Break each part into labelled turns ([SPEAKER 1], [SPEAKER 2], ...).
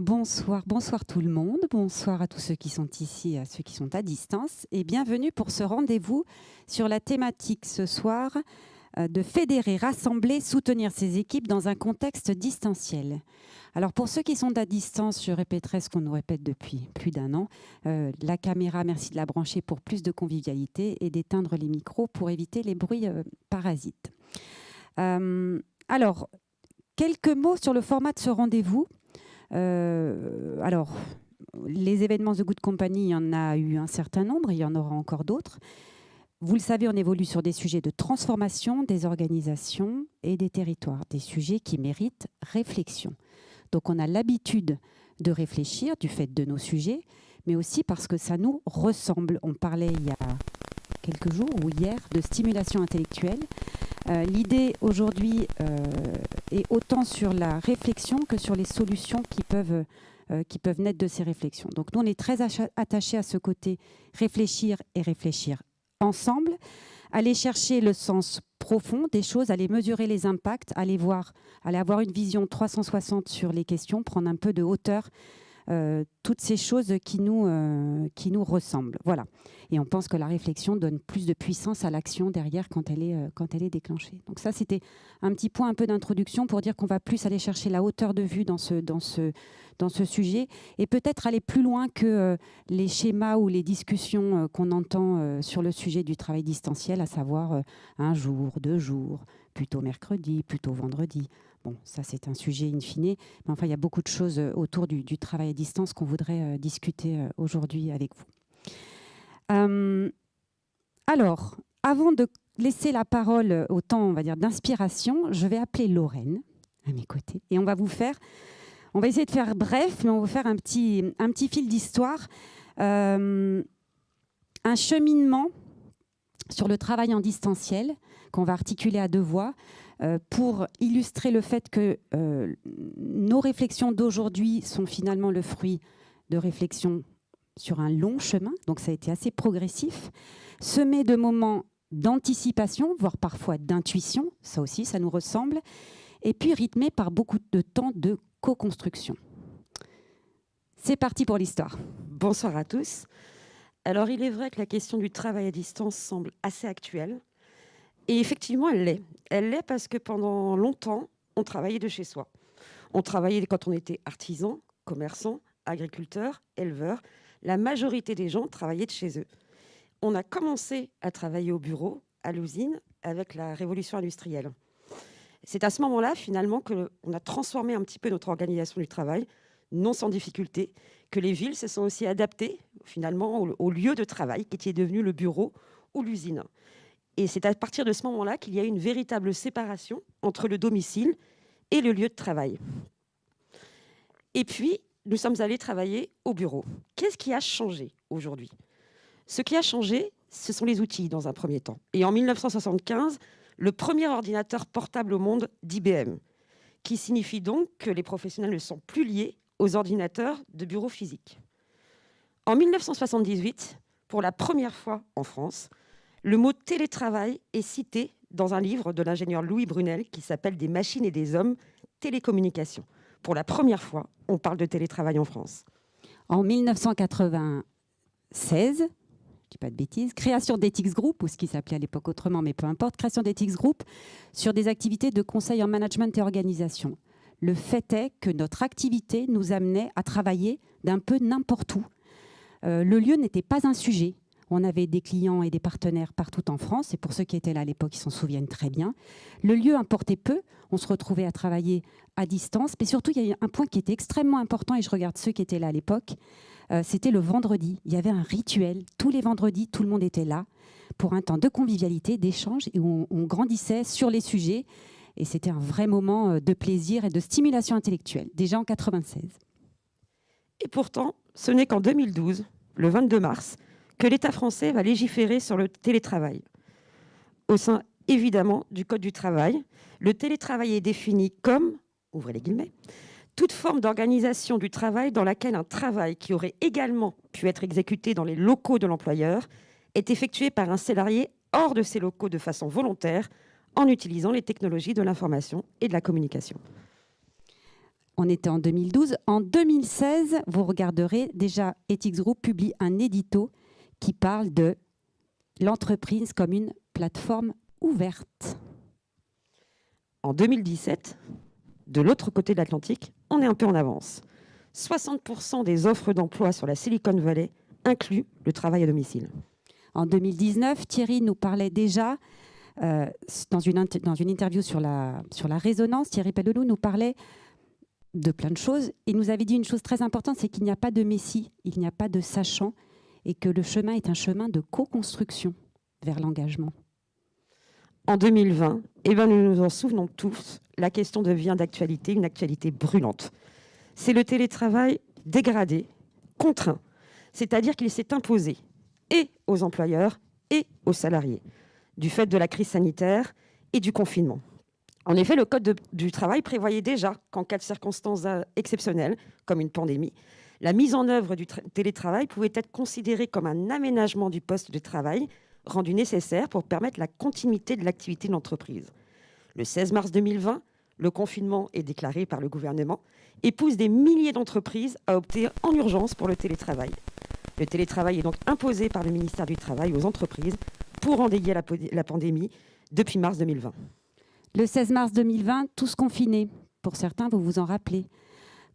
[SPEAKER 1] Bonsoir, bonsoir tout le monde, bonsoir à tous ceux qui sont ici, à ceux qui sont à distance, et bienvenue pour ce rendez-vous sur la thématique ce soir de fédérer, rassembler, soutenir ses équipes dans un contexte distanciel. Alors pour ceux qui sont à distance, je répéterai ce qu'on nous répète depuis plus d'un an, la caméra, merci de la brancher pour plus de convivialité et d'éteindre les micros pour éviter les bruits parasites. Alors, quelques mots sur le format de ce rendez-vous. Alors, les événements The Good Company, il y en a eu un certain nombre, il y en aura encore d'autres. Vous le savez, on évolue sur des sujets de transformation des organisations et des territoires, des sujets qui méritent réflexion. Donc on a l'habitude de réfléchir du fait de nos sujets, mais aussi parce que ça nous ressemble. On parlait il y a quelques jours ou hier de stimulation intellectuelle. L'idée aujourd'hui est autant sur la réflexion que sur les solutions qui peuvent naître de ces réflexions. Donc nous, on est très attachés à ce côté réfléchir et réfléchir ensemble, aller chercher le sens profond des choses, aller mesurer les impacts, aller avoir une vision 360 sur les questions, prendre un peu de hauteur, toutes ces choses qui nous ressemblent. Voilà. Et on pense que la réflexion donne plus de puissance à l'action derrière quand elle est déclenchée. Donc ça, c'était un petit point un peu d'introduction pour dire qu'on va plus aller chercher la hauteur de vue dans ce sujet et peut-être aller plus loin que les schémas ou les discussions qu'on entend sur le sujet du travail distanciel, à savoir un jour, 2 jours, plutôt mercredi, plutôt vendredi. Bon, ça c'est un sujet in fine, mais enfin il y a beaucoup de choses autour du travail à distance qu'on voudrait discuter aujourd'hui avec vous. Alors, avant de laisser la parole au temps, on va dire, d'inspiration, je vais appeler Lorraine à mes côtés et on va essayer de faire bref, mais on va faire un petit fil d'histoire, un cheminement sur le travail en distanciel qu'on va articuler à 2 voix pour illustrer le fait que nos réflexions d'aujourd'hui sont finalement le fruit de réflexions sur un long chemin, donc ça a été assez progressif, semé de moments d'anticipation, voire parfois d'intuition, ça aussi, ça nous ressemble, et puis rythmé par beaucoup de temps de co-construction. C'est parti pour l'histoire.
[SPEAKER 2] Bonsoir à tous. Alors, il est vrai que la question du travail à distance semble assez actuelle. Et effectivement, elle l'est. Elle l'est parce que pendant longtemps, on travaillait de chez soi. On travaillait quand on était artisan, commerçant, agriculteur, éleveur. La majorité des gens travaillaient de chez eux. On a commencé à travailler au bureau, à l'usine, avec la révolution industrielle. C'est à ce moment-là, finalement, qu'on a transformé un petit peu notre organisation du travail, non sans difficulté, que les villes se sont aussi adaptées, finalement, au lieu de travail, qui était devenu le bureau ou l'usine. Et c'est à partir de ce moment-là qu'il y a eu une véritable séparation entre le domicile et le lieu de travail. Et puis, nous sommes allés travailler au bureau. Qu'est-ce qui a changé aujourd'hui ? Ce qui a changé, ce sont les outils, dans un premier temps. Et en 1975, le premier ordinateur portable au monde d'IBM, qui signifie donc que les professionnels ne sont plus liés aux ordinateurs de bureau physiques. En 1978, pour la première fois en France, le mot télétravail est cité dans un livre de l'ingénieur Louis Brunel qui s'appelle « Des machines et des hommes, télécommunications ». Pour la première fois, on parle de télétravail en France.
[SPEAKER 1] En 1996, je ne dis pas de bêtises, création d'Ethics Group, ou ce qui s'appelait à l'époque autrement, mais peu importe, création d'Ethics Group sur des activités de conseil en management et organisation. Le fait est que notre activité nous amenait à travailler d'un peu n'importe où. Le lieu n'était pas un sujet. On avait des clients et des partenaires partout en France, et pour ceux qui étaient là à l'époque, ils s'en souviennent très bien. Le lieu importait peu, on se retrouvait à travailler à distance, mais surtout, il y a un point qui était extrêmement important, et je regarde ceux qui étaient là à l'époque, c'était le vendredi. Il y avait un rituel, tous les vendredis, tout le monde était là, pour un temps de convivialité, d'échange, et où on grandissait sur les sujets, et c'était un vrai moment de plaisir et de stimulation intellectuelle, déjà en 96.
[SPEAKER 2] Et pourtant, ce n'est qu'en 2012, le 22 mars, que l'État français va légiférer sur le télétravail. Au sein, évidemment, du Code du travail, le télétravail est défini comme, ouvrez les guillemets, toute forme d'organisation du travail dans laquelle un travail qui aurait également pu être exécuté dans les locaux de l'employeur est effectué par un salarié hors de ces locaux de façon volontaire en utilisant les technologies de l'information et de la communication.
[SPEAKER 1] On était en 2012. En 2016, vous regarderez, déjà, Ethics Group publie un édito qui parle de l'entreprise comme une plateforme ouverte.
[SPEAKER 2] En 2017, de l'autre côté de l'Atlantique, on est un peu en avance. 60% des offres d'emploi sur la Silicon Valley incluent le travail à domicile.
[SPEAKER 1] En 2019, Thierry nous parlait déjà, dans une interview sur la résonance, Thierry Pelleloup nous parlait de plein de choses. Il nous avait dit une chose très importante, c'est qu'il n'y a pas de messie, il n'y a pas de sachant, et que le chemin est un chemin de co-construction vers l'engagement.
[SPEAKER 2] En 2020, nous nous en souvenons tous, la question devient d'actualité, une actualité brûlante. C'est le télétravail dégradé, contraint, c'est-à-dire qu'il s'est imposé et aux employeurs et aux salariés, du fait de la crise sanitaire et du confinement. En effet, le Code du travail prévoyait déjà qu'en cas de circonstances exceptionnelles, comme une pandémie, la mise en œuvre du télétravail pouvait être considérée comme un aménagement du poste de travail rendu nécessaire pour permettre la continuité de l'activité de l'entreprise. Le 16 mars 2020, le confinement est déclaré par le gouvernement et pousse des milliers d'entreprises à opter en urgence pour le télétravail. Le télétravail est donc imposé par le ministère du Travail aux entreprises pour endiguer la pandémie depuis mars 2020.
[SPEAKER 1] Le 16 mars 2020, tous confinés. Pour certains, vous vous en rappelez.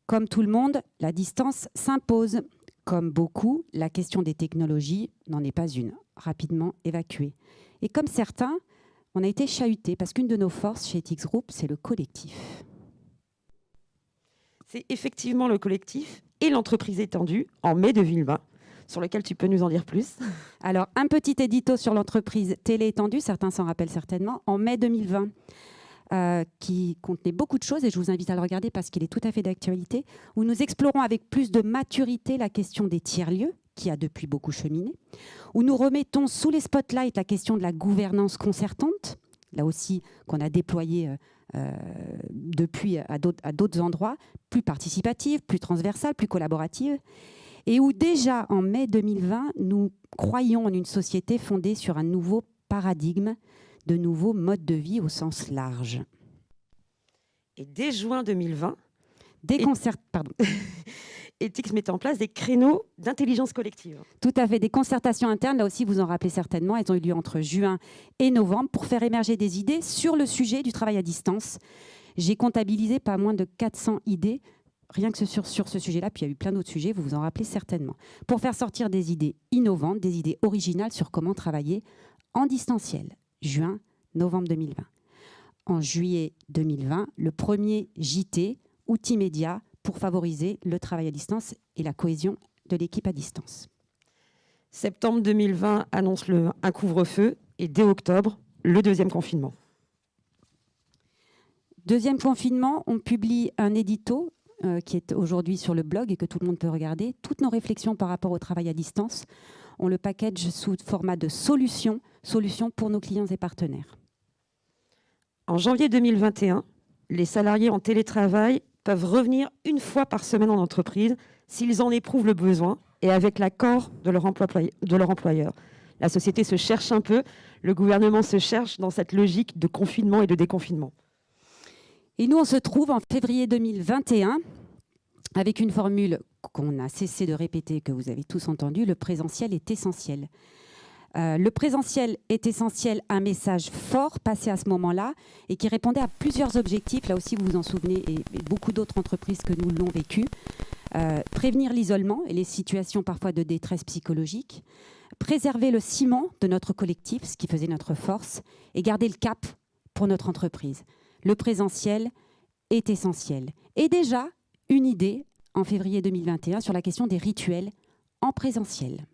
[SPEAKER 1] Comme tout le monde, la distance s'impose. Comme beaucoup, la question des technologies n'en est pas une, rapidement évacuée. Et comme certains, on a été chahutés parce qu'une de nos forces chez Ethics Group, c'est le collectif.
[SPEAKER 2] C'est effectivement le collectif et l'entreprise étendue en mai 2020, sur lequel tu peux nous en dire plus.
[SPEAKER 1] Alors, un petit édito sur l'entreprise télé étendue, certains s'en rappellent certainement, en mai 2020, qui contenait beaucoup de choses, et je vous invite à le regarder parce qu'il est tout à fait d'actualité, où nous explorons avec plus de maturité la question des tiers-lieux, qui a depuis beaucoup cheminé, où nous remettons sous les spotlights la question de la gouvernance concertante, là aussi qu'on a déployée depuis à d'autres endroits, plus participative, plus transversale, plus collaborative, et où déjà en mai 2020, nous croyons en une société fondée sur un nouveau paradigme, de nouveaux modes de vie au sens large.
[SPEAKER 2] Et dès juin 2020, Ethics met en place des créneaux d'intelligence collective.
[SPEAKER 1] Tout à fait, des concertations internes, là aussi vous en rappelez certainement, elles ont eu lieu entre juin et novembre pour faire émerger des idées sur le sujet du travail à distance. J'ai comptabilisé pas moins de 400 idées, rien que sur ce sujet-là, puis il y a eu plein d'autres sujets, vous vous en rappelez certainement, pour faire sortir des idées innovantes, des idées originales sur comment travailler en distanciel. Juin, novembre 2020. En juillet 2020, le premier JT, outil média pour favoriser le travail à distance et la cohésion de l'équipe à distance.
[SPEAKER 2] Septembre 2020 annonce un couvre-feu et dès octobre, le deuxième confinement.
[SPEAKER 1] Deuxième confinement, on publie un édito qui est aujourd'hui sur le blog et que tout le monde peut regarder. Toutes nos réflexions par rapport au travail à distance, on le package sous format de solutions pour nos clients et partenaires.
[SPEAKER 2] En janvier 2021, les salariés en télétravail peuvent revenir une fois par semaine en entreprise s'ils en éprouvent le besoin et avec l'accord de leur employeur. La société se cherche un peu, le gouvernement se cherche dans cette logique de confinement et de déconfinement.
[SPEAKER 1] Et nous, on se trouve en février 2021 avec une formule qu'on a cessé de répéter, que vous avez tous entendu, le présentiel est essentiel. Le présentiel est essentiel, un message fort passé à ce moment-là et qui répondait à plusieurs objectifs. Là aussi, vous vous en souvenez, et beaucoup d'autres entreprises que nous l'ont vécu. Prévenir l'isolement et les situations parfois de détresse psychologique. Préserver le ciment de notre collectif, ce qui faisait notre force, et garder le cap pour notre entreprise. Le présentiel est essentiel. Et déjà, une idée en février 2021 sur la question des rituels en présentiel.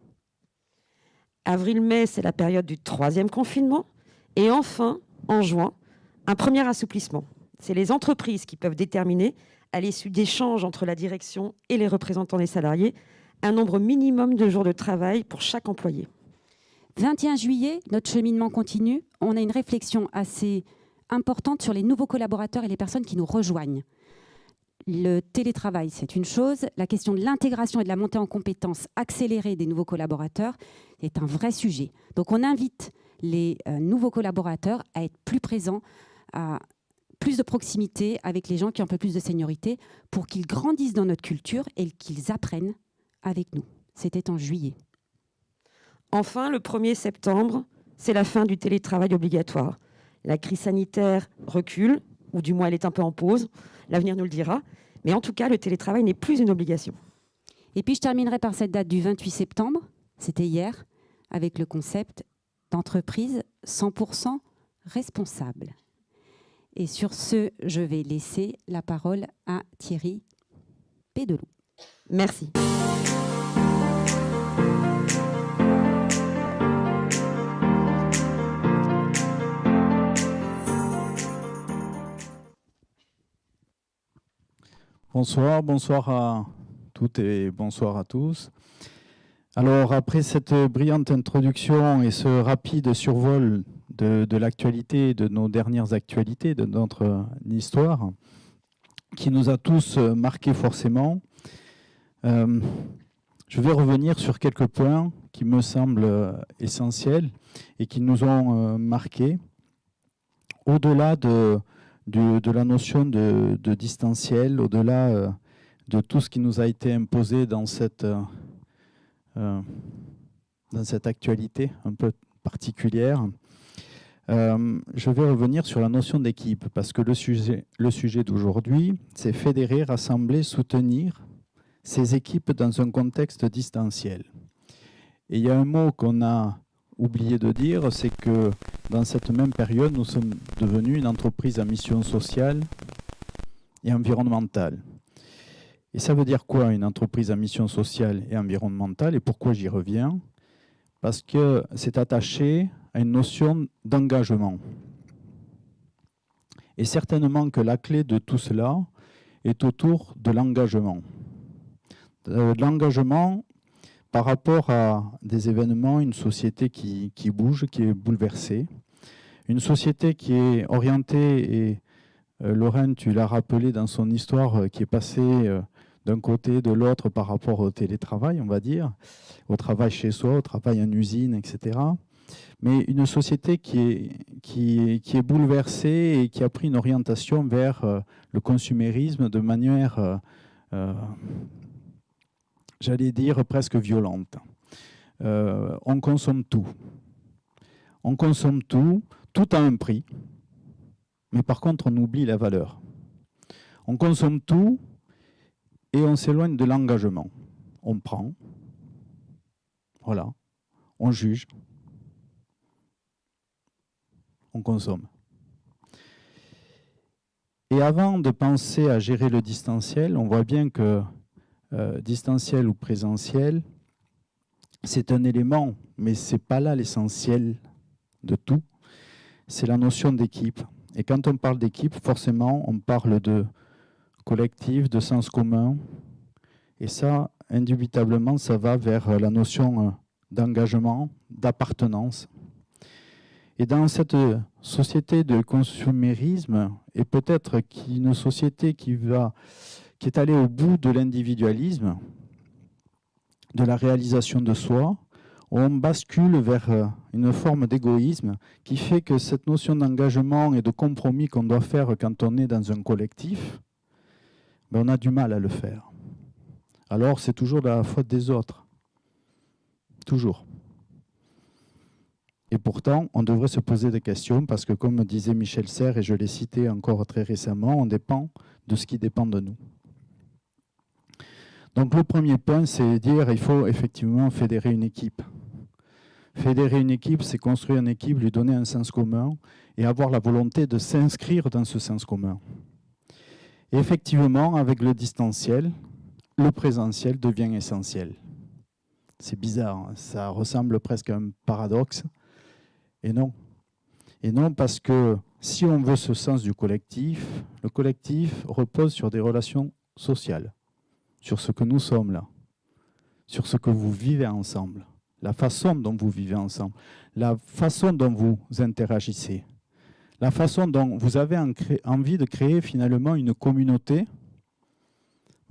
[SPEAKER 2] Avril-mai, c'est la période du troisième confinement. Et enfin, en juin, un premier assouplissement. C'est les entreprises qui peuvent déterminer, à l'issue d'échanges entre la direction et les représentants des salariés, un nombre minimum de jours de travail pour chaque employé.
[SPEAKER 1] 21 juillet, notre cheminement continue. On a une réflexion assez importante sur les nouveaux collaborateurs et les personnes qui nous rejoignent. Le télétravail, c'est une chose. La question de l'intégration et de la montée en compétences accélérée des nouveaux collaborateurs est un vrai sujet. Donc, on invite les nouveaux collaborateurs à être plus présents, à plus de proximité avec les gens qui ont un peu plus de seniorité pour qu'ils grandissent dans notre culture et qu'ils apprennent avec nous. C'était en juillet.
[SPEAKER 2] Enfin, le 1er septembre, c'est la fin du télétravail obligatoire. La crise sanitaire recule, ou du moins elle est un peu en pause, l'avenir nous le dira, mais en tout cas, le télétravail n'est plus une obligation.
[SPEAKER 1] Et puis je terminerai par cette date du 28 septembre, c'était hier, avec le concept d'entreprise 100% responsable. Et sur ce, je vais laisser la parole à Thierry Pédelou.
[SPEAKER 2] Merci.
[SPEAKER 3] Bonsoir à toutes et bonsoir à tous. Alors, après cette brillante introduction et ce rapide survol de l'actualité, de nos dernières actualités, de notre histoire, qui nous a tous marqués forcément, je vais revenir sur quelques points qui me semblent essentiels et qui nous ont marqués, au-delà de la notion de distanciel, au-delà de tout ce qui nous a été imposé dans cette actualité un peu particulière. Je vais revenir sur la notion d'équipe, parce que le sujet d'aujourd'hui, c'est fédérer, rassembler, soutenir ces équipes dans un contexte distanciel. Et il y a un mot qu'on a oublié de dire, c'est que dans cette même période, nous sommes devenus une entreprise à mission sociale et environnementale. Et ça veut dire quoi, une entreprise à mission sociale et environnementale? Et pourquoi j'y reviens? Parce que c'est attaché à une notion d'engagement. Et certainement que la clé de tout cela est autour de l'engagement. L'engagement par rapport à des événements, une société qui bouge, qui est bouleversée, une société qui est orientée, et Lorraine, tu l'as rappelé dans son histoire, qui est passée d'un côté, de l'autre par rapport au télétravail, on va dire, au travail chez soi, au travail en usine, etc. Mais une société qui est bouleversée et qui a pris une orientation vers le consumérisme de manière, j'allais dire, presque violente. On consomme tout. On consomme tout a un prix, mais par contre, on oublie la valeur. On consomme tout et on s'éloigne de l'engagement. On prend, voilà, on juge, on consomme. Et avant de penser à gérer le distanciel, on voit bien que distanciel ou présentiel, c'est un élément, mais ce n'est pas là l'essentiel de tout. C'est la notion d'équipe. Et quand on parle d'équipe, forcément, on parle de collectif, de sens commun. Et ça, indubitablement, ça va vers la notion d'engagement, d'appartenance. Et dans cette société de consumérisme, et peut-être une société qui est allée au bout de l'individualisme, de la réalisation de soi, on bascule vers une forme d'égoïsme qui fait que cette notion d'engagement et de compromis qu'on doit faire quand on est dans un collectif, ben on a du mal à le faire. Alors c'est toujours de la faute des autres. Toujours. Et pourtant, on devrait se poser des questions parce que, comme disait Michel Serres, et je l'ai cité encore très récemment, on dépend de ce qui dépend de nous. Donc le premier point, c'est dire qu'il faut effectivement fédérer une équipe. Fédérer une équipe, c'est construire une équipe, lui donner un sens commun et avoir la volonté de s'inscrire dans ce sens commun. Et effectivement, avec le distanciel, le présentiel devient essentiel. C'est bizarre, hein, ça ressemble presque à un paradoxe. Et non. Et non, parce que si on veut ce sens du collectif, le collectif repose sur des relations sociales, sur ce que nous sommes là, sur ce que vous vivez ensemble, la façon dont vous vivez ensemble, la façon dont vous interagissez, la façon dont vous avez envie de créer finalement une communauté,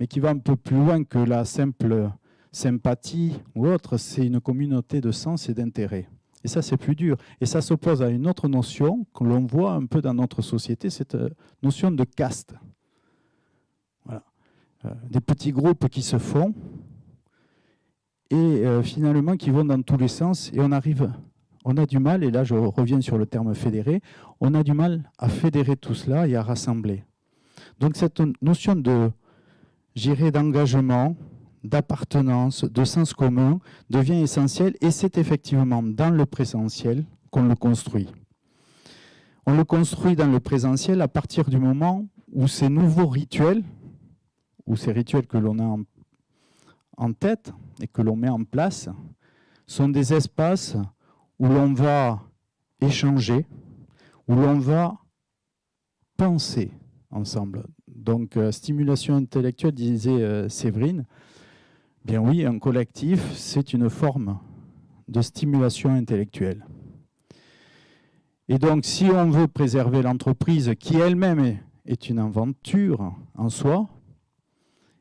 [SPEAKER 3] mais qui va un peu plus loin que la simple sympathie ou autre, c'est une communauté de sens et d'intérêt. Et Et ça, c'est plus dur. Et ça s'oppose à une autre notion que l'on voit un peu dans notre société, cette notion de caste. Voilà. Des petits groupes qui se font et finalement qui vont dans tous les sens. Et on a du mal, et là je reviens sur le terme fédérer, on a du mal à fédérer tout cela et à rassembler. Donc cette notion d'engagement, d'appartenance, de sens commun devient essentielle, et c'est effectivement dans le présentiel qu'on le construit. On le construit dans le présentiel à partir du moment où ces nouveaux rituels, ou ces rituels que l'on a en tête et que l'on met en place, sont des espaces où l'on va échanger, où l'on va penser ensemble. Donc, stimulation intellectuelle, disait Séverine. Bien oui, un collectif, c'est une forme de stimulation intellectuelle. Et donc, si on veut préserver l'entreprise, qui elle-même est une aventure en soi,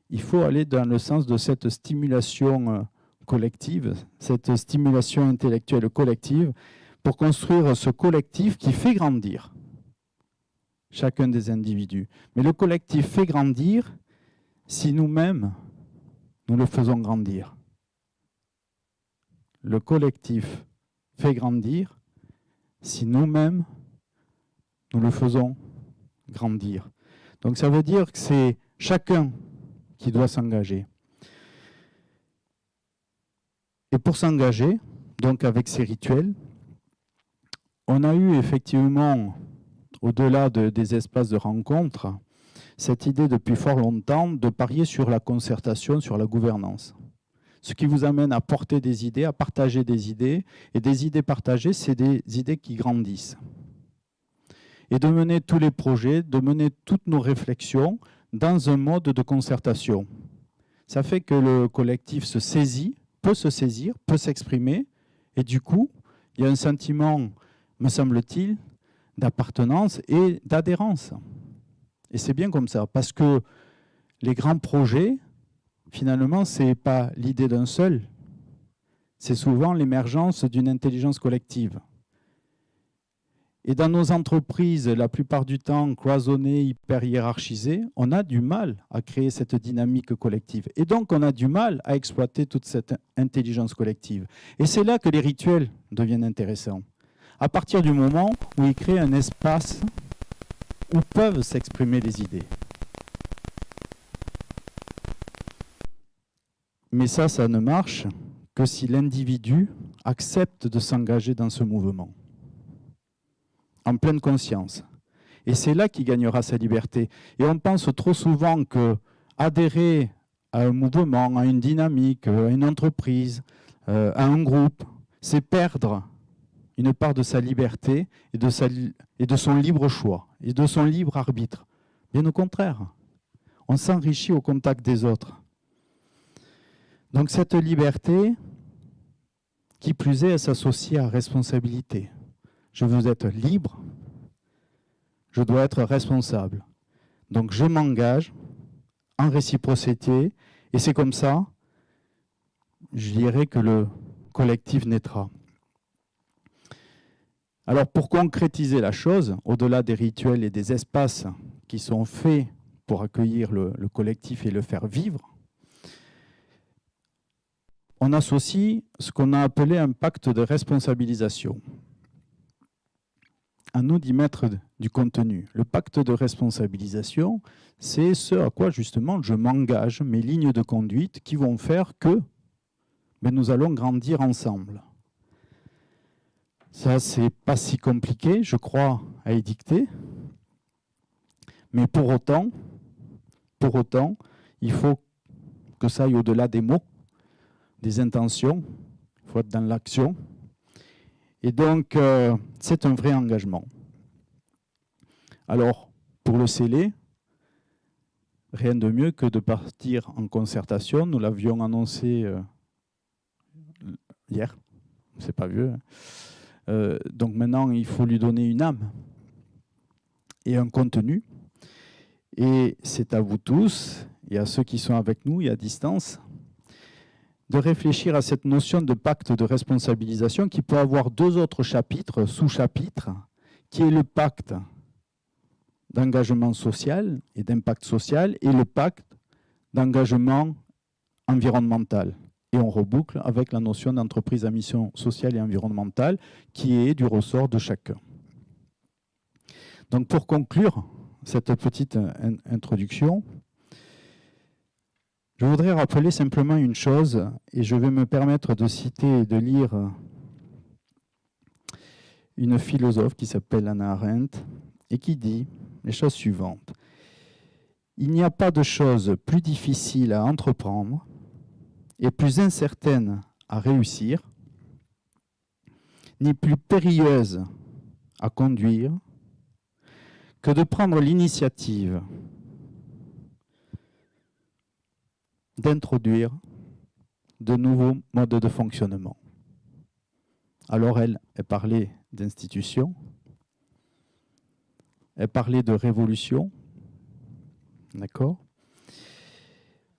[SPEAKER 3] il faut aller dans le sens de cette stimulation collective, cette stimulation intellectuelle collective, pour construire ce collectif qui fait grandir chacun des individus. Mais le collectif fait grandir si nous-mêmes, nous le faisons grandir. Le collectif fait grandir si nous-mêmes, nous le faisons grandir. Donc ça veut dire que c'est chacun qui doit s'engager. Et pour s'engager, donc avec ces rituels, on a eu effectivement, au-delà des espaces de rencontre, cette idée depuis fort longtemps de parier sur la concertation, sur la gouvernance. Ce qui vous amène à porter des idées, à partager des idées, et des idées partagées, c'est des idées qui grandissent. Et de mener tous les projets, de mener toutes nos réflexions dans un mode de concertation. Ça fait que le collectif se saisit, peut se saisir, peut s'exprimer, et du coup, il y a un sentiment, me semble-t-il, d'appartenance et d'adhérence. Et c'est bien comme ça, parce que les grands projets, finalement, ce n'est pas l'idée d'un seul, c'est souvent l'émergence d'une intelligence collective. Et dans nos entreprises, la plupart du temps cloisonnées, hyper hiérarchisées, on a du mal à créer cette dynamique collective. Et donc, on a du mal à exploiter toute cette intelligence collective. Et c'est là que les rituels deviennent intéressants. À partir du moment où ils créent un espace où peuvent s'exprimer les idées. Mais ça ne marche que si l'individu accepte de s'engager dans ce mouvement, en pleine conscience. Et c'est là qu'il gagnera sa liberté. Et on pense trop souvent que adhérer à un mouvement, à une dynamique, à une entreprise, à un groupe, c'est perdre une part de sa liberté et de son libre choix et de son libre arbitre. Bien au contraire, on s'enrichit au contact des autres. Donc cette liberté, qui plus est, elle s'associe à responsabilité. Je veux être libre, je dois être responsable. Donc je m'engage en réciprocité, et c'est comme ça, je dirais, que le collectif naîtra. Alors pour concrétiser la chose, au-delà des rituels et des espaces qui sont faits pour accueillir le collectif et le faire vivre, on associe ce qu'on a appelé un pacte de responsabilisation. À nous d'y mettre du contenu. Le pacte de responsabilisation, c'est ce à quoi justement je m'engage, mes lignes de conduite qui vont faire que nous allons grandir ensemble. Ça, c'est pas si compliqué, je crois, à édicter. Mais pour autant, il faut que ça aille au-delà des mots, des intentions. Il faut être dans l'action. Et donc, c'est un vrai engagement. Alors, pour le sceller, rien de mieux que de partir en concertation. Nous l'avions annoncé hier, c'est pas vieux. Donc maintenant, il faut lui donner une âme et un contenu. Et c'est à vous tous et à ceux qui sont avec nous et à distance de réfléchir à cette notion de pacte de responsabilisation qui peut avoir deux autres chapitres, sous-chapitres, qui est le pacte d'engagement social et d'impact social et le pacte d'engagement environnemental. Et on reboucle avec la notion d'entreprise à mission sociale et environnementale qui est du ressort de chacun. Donc pour conclure cette petite introduction, je voudrais rappeler simplement une chose, et je vais me permettre de citer et de lire une philosophe qui s'appelle Hannah Arendt, et qui dit les choses suivantes. Il n'y a pas de chose plus difficile à entreprendre et plus incertaine à réussir, ni plus périlleuse à conduire, que de prendre l'initiative d'introduire de nouveaux modes de fonctionnement. Alors elle parlait d'institutions, elle parlait de révolution, d'accord ?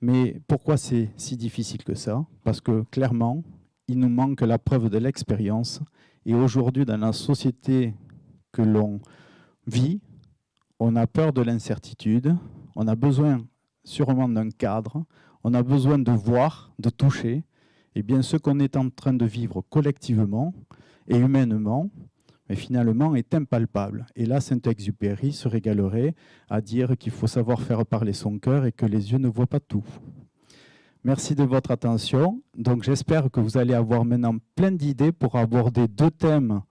[SPEAKER 3] Mais pourquoi c'est si difficile que ça ? Parce que clairement, il nous manque la preuve de l'expérience. Et aujourd'hui, dans la société que l'on vit, on a peur de l'incertitude, on a besoin sûrement d'un cadre, on a besoin de voir, de toucher. Et bien ce qu'on est en train de vivre collectivement et humainement, mais finalement est impalpable. Et là, Saint-Exupéry se régalerait à dire qu'il faut savoir faire parler son cœur et que les yeux ne voient pas tout. Merci de votre attention. Donc j'espère que vous allez avoir maintenant plein d'idées pour aborder deux thèmes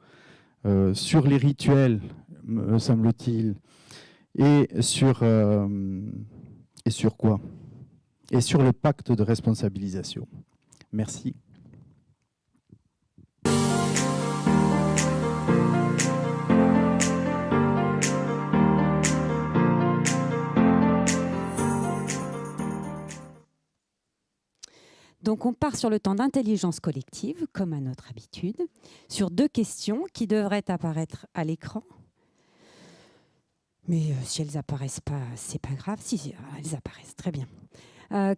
[SPEAKER 3] sur les rituels, me semble-t-il, et sur quoi ? Et sur le pacte de responsabilisation. Merci.
[SPEAKER 1] Donc on part sur le temps d'intelligence collective, comme à notre habitude, sur deux questions qui devraient apparaître à l'écran. Mais si elles n'apparaissent pas, c'est pas grave. Si, elles apparaissent, très bien.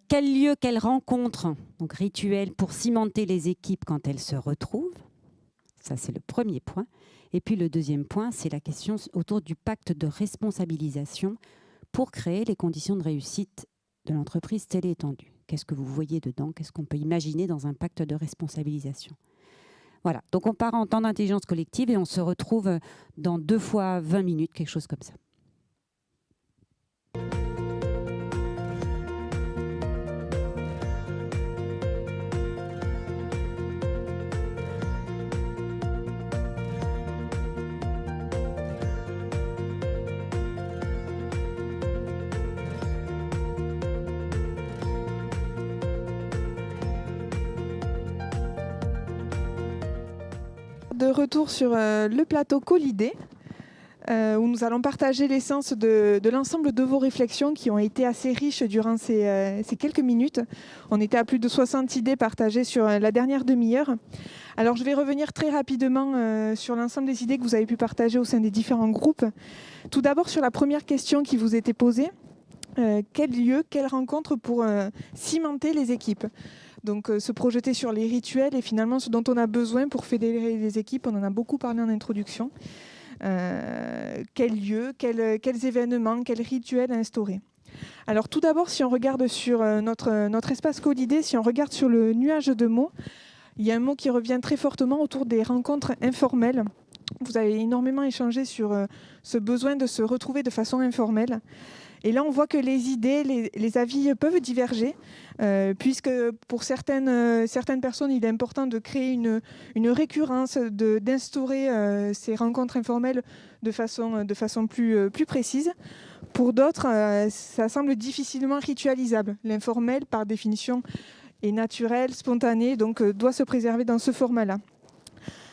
[SPEAKER 1] Quel lieu, quelle rencontre, donc rituel pour cimenter les équipes quand elles se retrouvent. Ça, c'est le premier point. Et puis le deuxième point, c'est la question autour du pacte de responsabilisation pour créer les conditions de réussite de l'entreprise téléétendue. Qu'est-ce que vous voyez dedans? Qu'est-ce qu'on peut imaginer dans un pacte de responsabilisation? Voilà, donc on part en temps d'intelligence collective et on se retrouve dans 2 fois 20 minutes, quelque chose comme ça.
[SPEAKER 4] De retour sur le plateau Colidé, où nous allons partager l'essence de l'ensemble de vos réflexions qui ont été assez riches durant ces quelques minutes. On était à plus de 60 idées partagées sur la dernière demi-heure. Alors je vais revenir très rapidement sur l'ensemble des idées que vous avez pu partager au sein des différents groupes. Tout d'abord sur la première question qui vous était posée. Quel lieu, quelle rencontre pour cimenter les équipes ? Donc se projeter sur les rituels et finalement ce dont on a besoin pour fédérer les équipes, on en a beaucoup parlé en introduction. Quel lieu, quels événements, quels rituels instaurer. Alors tout d'abord, si on regarde sur notre espace Colidé, si on regarde sur le nuage de mots, il y a un mot qui revient très fortement autour des rencontres informelles. Vous avez énormément échangé sur ce besoin de se retrouver de façon informelle. Et là, on voit que les idées, les avis peuvent diverger, puisque pour certaines personnes, il est important de créer une récurrence, d'instaurer ces rencontres informelles de façon plus précise. Pour d'autres, ça semble difficilement ritualisable. L'informel, par définition, est naturel, spontané, donc doit se préserver dans ce format-là.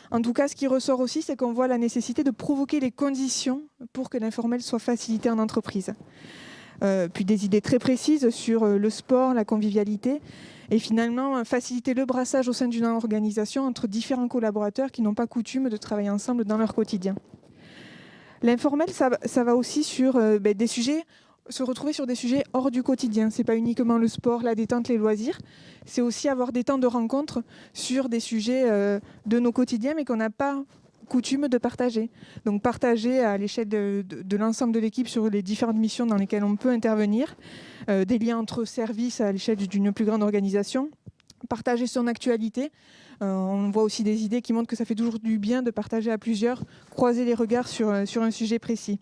[SPEAKER 4] En tout cas, ce qui ressort aussi, c'est qu'on voit la nécessité de provoquer les conditions pour que l'informel soit facilité en entreprise. Puis des idées très précises sur le sport, la convivialité, et finalement faciliter le brassage au sein d'une organisation entre différents collaborateurs qui n'ont pas coutume de travailler ensemble dans leur quotidien. L'informel, ça va aussi sur des sujets se retrouver sur des sujets hors du quotidien. Ce n'est pas uniquement le sport, la détente, les loisirs. C'est aussi avoir des temps de rencontre sur des sujets de nos quotidiens, mais qu'on n'a pas coutume de partager. Donc partager à l'échelle de l'ensemble de l'équipe sur les différentes missions dans lesquelles on peut intervenir, des liens entre services à l'échelle d'une plus grande organisation, partager son actualité. On voit aussi des idées qui montrent que ça fait toujours du bien de partager à plusieurs, croiser les regards sur un sujet précis.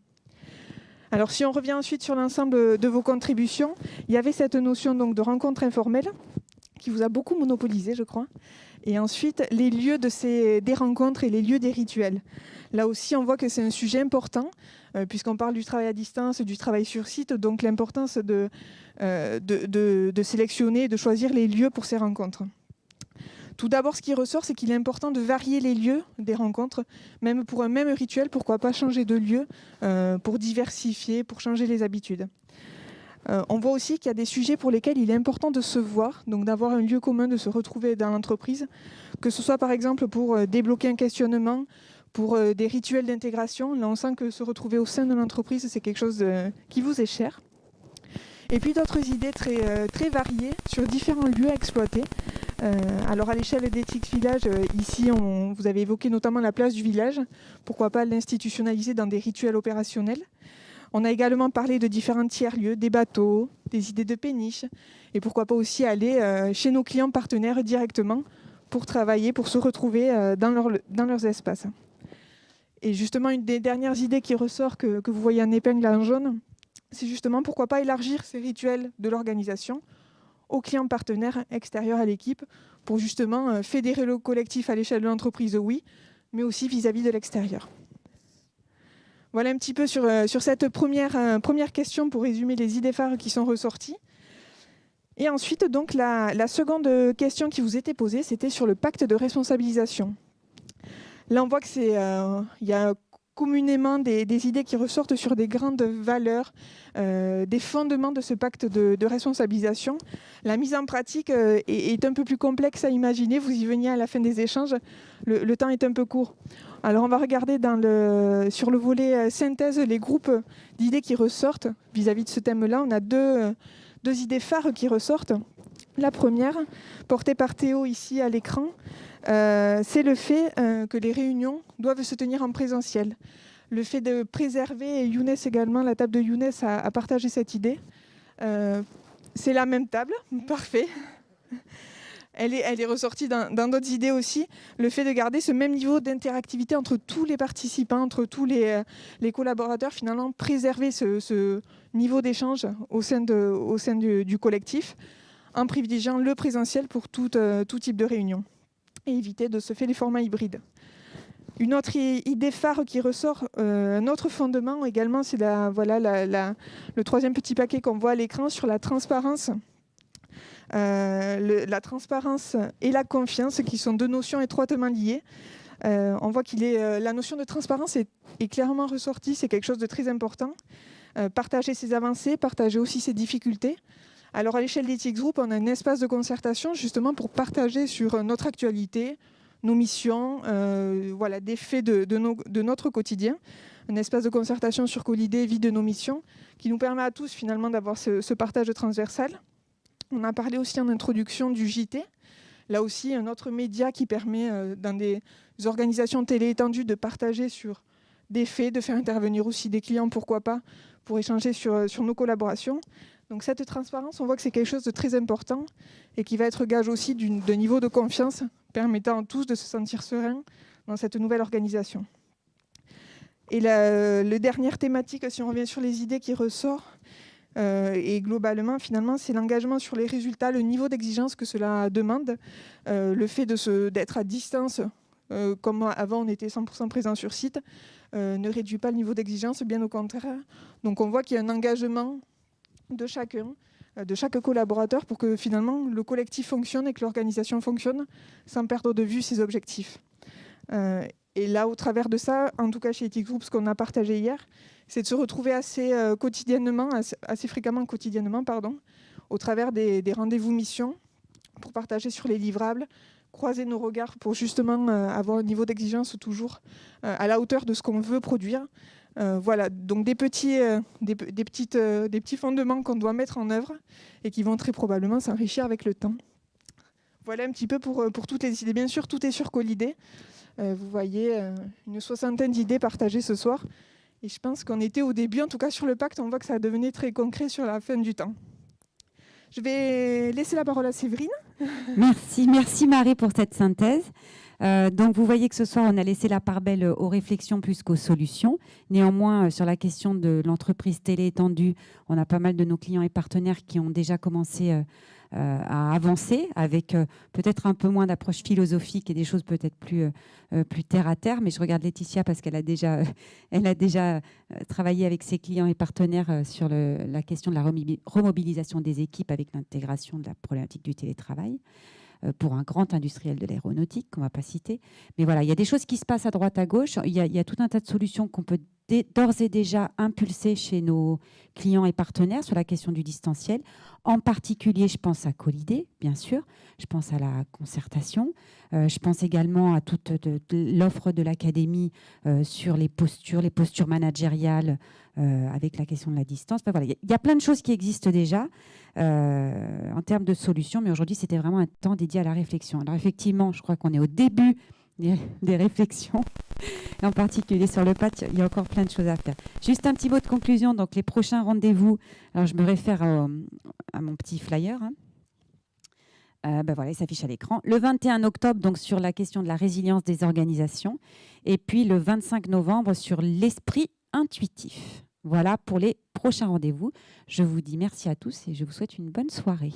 [SPEAKER 4] Alors si on revient ensuite sur l'ensemble de vos contributions, il y avait cette notion donc de rencontre informelle qui vous a beaucoup monopolisé, je crois. Et ensuite, les lieux des rencontres et les lieux des rituels. Là aussi, on voit que c'est un sujet important, puisqu'on parle du travail à distance, du travail sur site, donc l'importance de sélectionner, de choisir les lieux pour ces rencontres. Tout d'abord, ce qui ressort, c'est qu'il est important de varier les lieux des rencontres, même pour un même rituel, pourquoi pas changer de lieu pour diversifier, pour changer les habitudes. On voit aussi qu'il y a des sujets pour lesquels il est important de se voir, donc d'avoir un lieu commun, de se retrouver dans l'entreprise, que ce soit par exemple pour débloquer un questionnement, pour des rituels d'intégration. Là, on sent que se retrouver au sein de l'entreprise, c'est quelque chose qui vous est cher. Et puis d'autres idées très variées sur différents lieux à exploiter. Alors à l'échelle d'Ethics Village, ici vous avez évoqué notamment la place du village, pourquoi pas l'institutionnaliser dans des rituels opérationnels. On a également parlé de différents tiers-lieux, des bateaux, des idées de péniche, et pourquoi pas aussi aller chez nos clients partenaires directement pour travailler, pour se retrouver dans leurs espaces. Et justement, une des dernières idées qui ressort, que vous voyez en épingle en jaune, c'est justement pourquoi pas élargir ces rituels de l'organisation aux clients partenaires extérieurs à l'équipe pour justement fédérer le collectif à l'échelle de l'entreprise, oui, mais aussi vis-à-vis de l'extérieur. Voilà un petit peu sur cette première question pour résumer les idées phares qui sont ressorties. Et ensuite, donc, la seconde question qui vous était posée, c'était sur le pacte de responsabilisation. Là, on voit qu'il y a communément des idées qui ressortent sur des grandes valeurs, des fondements de ce pacte de responsabilisation. La mise en pratique est un peu plus complexe à imaginer. Vous y veniez à la fin des échanges. Le temps est un peu court. Alors, on va regarder sur le volet synthèse les groupes d'idées qui ressortent vis-à-vis de ce thème-là. On a deux idées phares qui ressortent. La première, portée par Théo ici à l'écran, c'est le fait que les réunions doivent se tenir en présentiel. Le fait de préserver, et Younes également, la table de Younes a partagé cette idée. C'est la même table, parfait. Elle est ressortie dans d'autres idées aussi. Le fait de garder ce même niveau d'interactivité entre tous les participants, entre tous les collaborateurs, finalement, préserver ce niveau d'échange au sein du collectif, en privilégiant le présentiel pour tout type de réunion et éviter de se faire des formats hybrides. Une autre idée phare qui ressort, un autre fondement également, c'est le troisième petit paquet qu'on voit à l'écran sur la transparence. La transparence et la confiance, qui sont deux notions étroitement liées. On voit la notion de transparence est clairement ressortie, c'est quelque chose de très important. Partager ses avancées, partager aussi ses difficultés. Alors à l'échelle d'Ethics Group, on a un espace de concertation justement pour partager sur notre actualité, nos missions, des faits de notre quotidien. Un espace de concertation sur Colidé, vie de nos missions, qui nous permet à tous finalement d'avoir ce partage transversal. On a parlé aussi en introduction du JT. Là aussi, un autre média qui permet, dans des organisations téléétendues, de partager sur des faits, de faire intervenir aussi des clients, pourquoi pas, pour échanger sur nos collaborations. Donc cette transparence, on voit que c'est quelque chose de très important et qui va être gage aussi d'un niveau de confiance permettant à tous de se sentir sereins dans cette nouvelle organisation. Et la dernière thématique, si on revient sur les idées qui ressort, et globalement, finalement, c'est l'engagement sur les résultats, le niveau d'exigence que cela demande, le fait d'être à distance, comme avant on était 100% présent sur site, ne réduit pas le niveau d'exigence, bien au contraire. Donc on voit qu'il y a un engagement de chacun, de chaque collaborateur pour que finalement le collectif fonctionne et que l'organisation fonctionne sans perdre de vue ses objectifs. Et là, au travers de ça, en tout cas chez Ethics Group, ce qu'on a partagé hier, c'est de se retrouver assez fréquemment quotidiennement, au travers des rendez-vous missions pour partager sur les livrables, croiser nos regards pour justement avoir un niveau d'exigence toujours à la hauteur de ce qu'on veut produire, Voilà, donc des petits fondements qu'on doit mettre en œuvre et qui vont très probablement s'enrichir avec le temps. Voilà un petit peu pour toutes les idées. Bien sûr, tout est sur Colidé. Vous voyez une 60aine d'idées partagées ce soir. Et je pense qu'on était au début, en tout cas sur le pacte, on voit que ça devenait très concret sur la fin du temps. Je vais laisser la parole à Séverine.
[SPEAKER 1] Merci Marie pour cette synthèse. Donc vous voyez que ce soir, on a laissé la part belle aux réflexions plus qu'aux solutions. Néanmoins, sur la question de l'entreprise téléétendue, on a pas mal de nos clients et partenaires qui ont déjà commencé à avancer avec peut-être un peu moins d'approche philosophique et des choses peut-être plus terre à terre. Mais je regarde Laetitia parce qu'elle a déjà, travaillé avec ses clients et partenaires sur la question de la remobilisation des équipes avec l'intégration de la problématique du télétravail pour un grand industriel de l'aéronautique qu'on ne va pas citer. Mais voilà, il y a des choses qui se passent à droite, à gauche. Il y a tout un tas de solutions qu'on peut d'ores et déjà impulser chez nos clients et partenaires sur la question du distanciel. En particulier, je pense à Colidé, bien sûr. Je pense à la concertation. Je pense également à toute l'offre de l'académie sur les postures managériales avec la question de la distance. Enfin, voilà, il y a plein de choses qui existent déjà en termes de solutions, mais aujourd'hui, c'était vraiment un temps dédié à la réflexion. Alors effectivement, je crois qu'on est au début des réflexions, et en particulier sur le PAT, il y a encore plein de choses à faire. Juste un petit mot de conclusion, donc les prochains rendez-vous, alors je me réfère à mon petit flyer, voilà, il s'affiche à l'écran. Le 21 octobre, donc sur la question de la résilience des organisations, et puis le 25 novembre sur l'esprit intuitif. Voilà pour les prochains rendez-vous. Je vous dis merci à tous et je vous souhaite une bonne soirée.